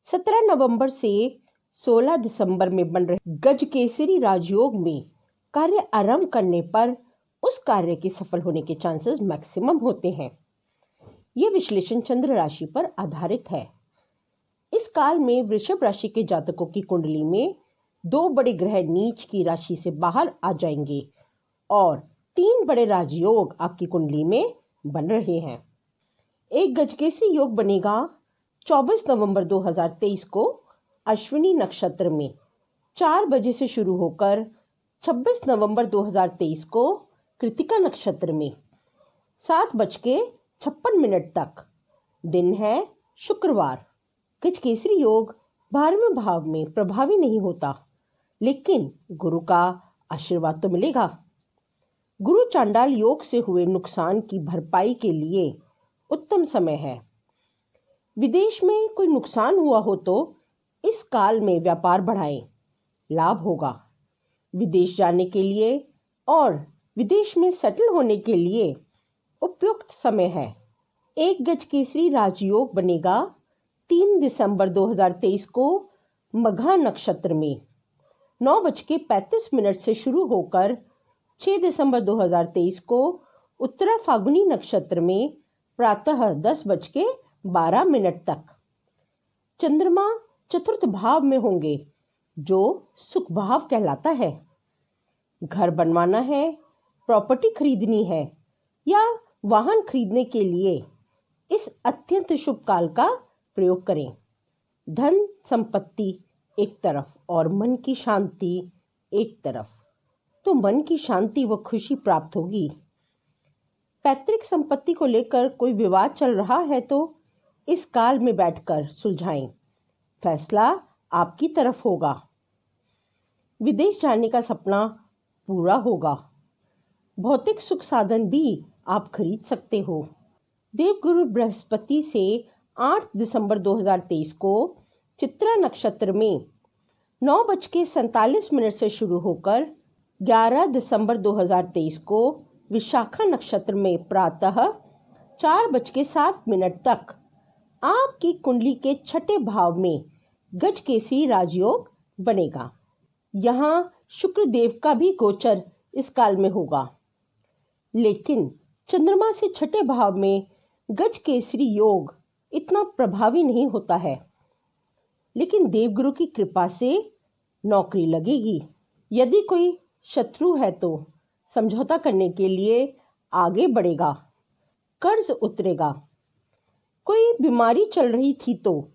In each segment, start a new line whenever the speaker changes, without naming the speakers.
17 नवंबर से 16 दिसंबर में बन रहे गजकेसरी राजयोग में कार्य आरंभ करने पर उस कार्य के सफल होने के चांसेस मैक्सिमम होते हैं। यह विश्लेषण चंद्र राशि पर आधारित है। इस काल में वृषभ राशि के जातकों की कुंडली में 2 बड़े ग्रह नीच की राशि से बाहर आ जाएंगे और 3 बड़े राजयोग आपकी कुंडली में बन रहे हैं। एक गजकेसरी योग बनेगा 24 नवंबर 2023 को अश्विनी नक्षत्र में 4 बजे से शुरू होकर 26 नवंबर 2023 को कृतिका नक्षत्र में 7:56 तक। दिन है शुक्रवार। गजकेसरी योग 12वें भाव में प्रभावी नहीं होता, लेकिन गुरु का आशीर्वाद तो मिलेगा। गुरु चांडाल योग से हुए नुकसान की भरपाई के लिए उत्तम समय है। विदेश में कोई नुकसान हुआ हो तो इस काल में व्यापार बढ़ाएं, लाभ होगा। विदेश जाने के लिए और विदेश में सेटल होने के लिए उपयुक्त समय है। एक गजकेसरी राजयोग बनेगा 3 दिसंबर 2023 को मघा नक्षत्र में 9:35 से शुरू होकर 6 दिसंबर 2023 को उत्तरा फाल्गुनी नक्षत्र में प्रातः 10:12 तक। चंद्रमा चतुर्थ भाव में होंगे, जो सुख भाव कहलाता है। घर बनवाना है, प्रॉपर्टी खरीदनी है या वाहन खरीदने के लिए इस अत्यंत शुभ काल का प्रयोग करें। धन संपत्ति एक तरफ और मन की शांति एक तरफ, तो मन की शांति व खुशी प्राप्त होगी। पैतृक संपत्ति को लेकर कोई विवाद चल रहा है तो इस काल में बैठकर सुलझाएं, फैसला आपकी तरफ होगा। विदेश जाने का सपना पूरा होगा। भौतिक सुख साधन भी आप खरीद सकते हो। देवगुरु बृहस्पति से 8 दिसंबर 2023 को चित्रा नक्षत्र में 9:47 से शुरू होकर 11 दिसंबर 2023 को विशाखा नक्षत्र में प्रातः 4:07 तक आपकी कुंडली के छठे भाव में गजकेसरी राजयोग बनेगा। यहाँ शुक्र देव का भी गोचर इस काल में होगा, लेकिन चंद्रमा से छठे भाव में गजकेसरी योग इतना प्रभावी नहीं होता है। लेकिन देवगुरु की कृपा से नौकरी लगेगी। यदि कोई शत्रु है तो समझौता करने के लिए आगे बढ़ेगा, कर्ज उतरेगा। कोई बीमारी चल रही थी तो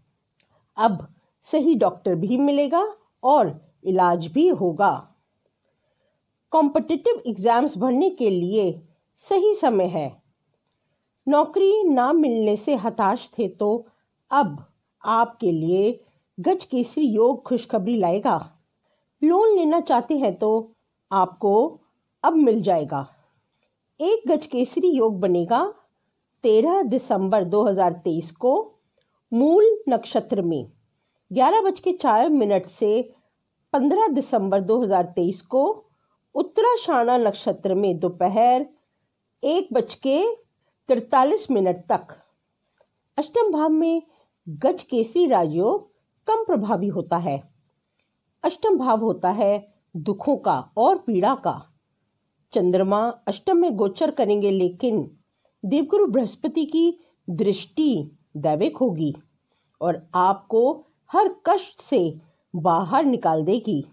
अब सही डॉक्टर भी मिलेगा और इलाज भी होगा। कॉम्पिटिटिव एग्जाम्स भरने के लिए सही समय है। नौकरी ना मिलने से हताश थे तो अब आपके लिए गजकेसरी योग खुशखबरी लाएगा। लोन लेना चाहते हैं तो आपको अब मिल जाएगा। एक गजकेसरी योग बनेगा 13 दिसंबर 2023 को मूल नक्षत्र में 11:04 से 15 दिसंबर 2023 को उत्तराषाढ़ा नक्षत्र में दोपहर 1:43 तक। अष्टम भाव में गजकेसरी राजयोग कम प्रभावी होता है। अष्टम भाव होता है दुखों का और पीड़ा का। चंद्रमा अष्टम में गोचर करेंगे, लेकिन देवगुरु बृहस्पति की दृष्टि दैविक होगी और आपको हर कष्ट से बाहर निकाल देगी।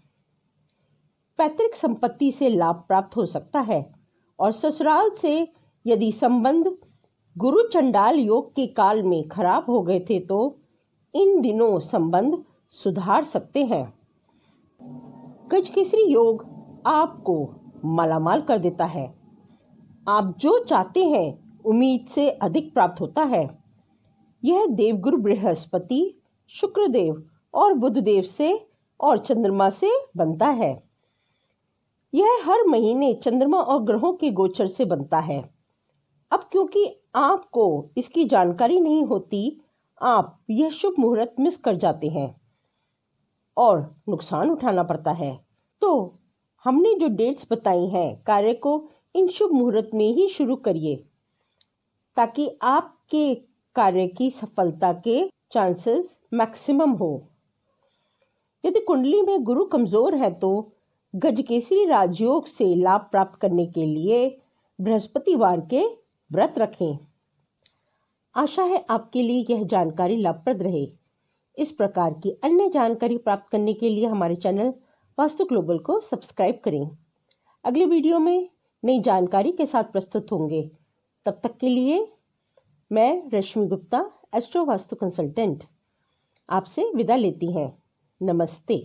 पैतृक संपत्ति से लाभ प्राप्त हो सकता है और ससुराल से यदि संबंध गुरु चंडाल योग के काल में खराब हो गए थे तो इन दिनों संबंध सुधार सकते हैं। गजकेसरी योग आपको मालामाल कर देता है। आप जो चाहते हैं उम्मीद से अधिक प्राप्त होता है। यह देवगुरु बृहस्पति, शुक्रदेव और बुधदेव से और चंद्रमा से बनता है। यह हर महीने चंद्रमा और ग्रहों के गोचर से बनता है। अब क्योंकि आपको इसकी जानकारी नहीं होती, आप यह शुभ मुहूर्त मिस कर जाते हैं और नुकसान उठाना पड़ता है। तो हमने जो डेट्स बताई हैं, कार्य को इन शुभ मुहूर्त में ही शुरू करिए ताकि आपके कार्य की सफलता के चांसेस मैक्सिमम हो। यदि कुंडली में गुरु कमजोर है तो गजकेसरी राजयोग से लाभ प्राप्त करने के लिए बृहस्पतिवार के व्रत रखें। आशा है आपके लिए यह जानकारी लाभप्रद रहे। इस प्रकार की अन्य जानकारी प्राप्त करने के लिए हमारे चैनल वास्तु ग्लोबल को सब्सक्राइब करें। अगले वीडियो में नई जानकारी के साथ प्रस्तुत होंगे। तब तक के लिए मैं रश्मि गुप्ता, एस्ट्रो वास्तु कंसल्टेंट, आपसे विदा लेती हैं। नमस्ते।